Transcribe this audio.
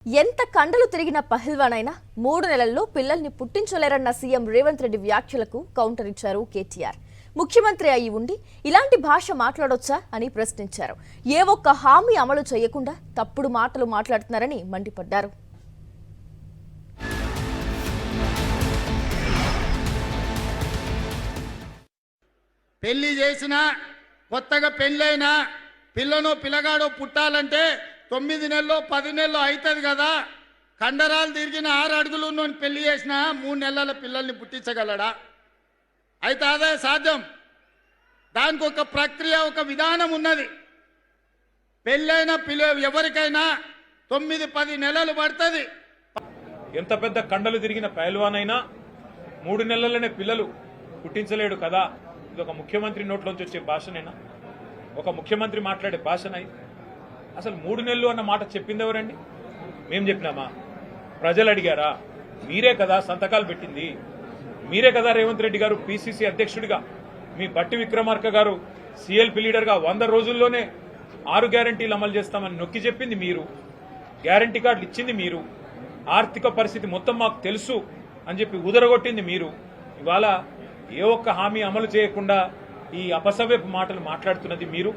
ఎంత కండలు తిరిగిన పహల్వానైనా 3 నెలల్లో పిల్లల్ని పుట్టించలేరన్న సీఎం రేవంత్ రెడ్డి వ్యాఖ్యలకు కౌంటర్ ఇచ్చారు కేటీఆర్. ముఖ్యమంత్రి అయి ఉండి ఇలాంటి భాష మాట్లాడొచ్చా అని ప్రశ్నించారు. ఏ ఒక్క హామీ అమలు చేయకుండా తప్పుడు మాటలు మాట్లాడుతున్నారని మండిపడ్డారు. పెళ్లి చేసినా కొత్తగా పెళ్ళైనా పిల్లను పిల్లగాడో పుట్టాలంటే 9 నెలల్లో 10 నెలల్లో అవుతుంది కదా. కండరాలు తిరిగిన 6 అడుగులు ఉన్నోని పెళ్లి చేసినా 3 నెలల పిల్లల్ని పుట్టించగలడా? అయితే అదే సాధ్యం. దానికి ఒక ప్రక్రియ, ఒక విధానం ఉన్నది. పెళ్ళైన ఎవరికైనా 9-10 నెలలు పడుతుంది. ఎంత పెద్ద కండలు తిరిగిన పైల్వానైనా 3 నెలలనే పిల్లలు పుట్టించలేడు కదా. ఇది ఒక ముఖ్యమంత్రి నోట్లోంచి వచ్చే భాషనేనా? ఒక ముఖ్యమంత్రి మాట్లాడే భాషనై? అసలు 3 నెలలు అన్న మాట చెప్పింది ఎవరండి? మేం చెప్పినామా? ప్రజలు అడిగారా? మీరే కదా సంతకాలు పెట్టింది. మీరే కదా రేవంత్ రెడ్డి గారు పిసిసి అధ్యక్షుడిగా, మీ బట్టి విక్రమార్క గారు సిఎల్పి లీడర్గా 100 రోజుల్లోనే 6 గ్యారంటీలు అమలు చేస్తామని నొక్కి చెప్పింది మీరు. గ్యారంటీ కార్డులు ఇచ్చింది మీరు. ఆర్థిక పరిస్థితి మొత్తం మాకు తెలుసు అని చెప్పి ఉదరగొట్టింది మీరు. ఇవాళ ఏ ఒక్క హామీ అమలు చేయకుండా ఈ అపసవ్యపు మాటలు మాట్లాడుతున్నది మీరు.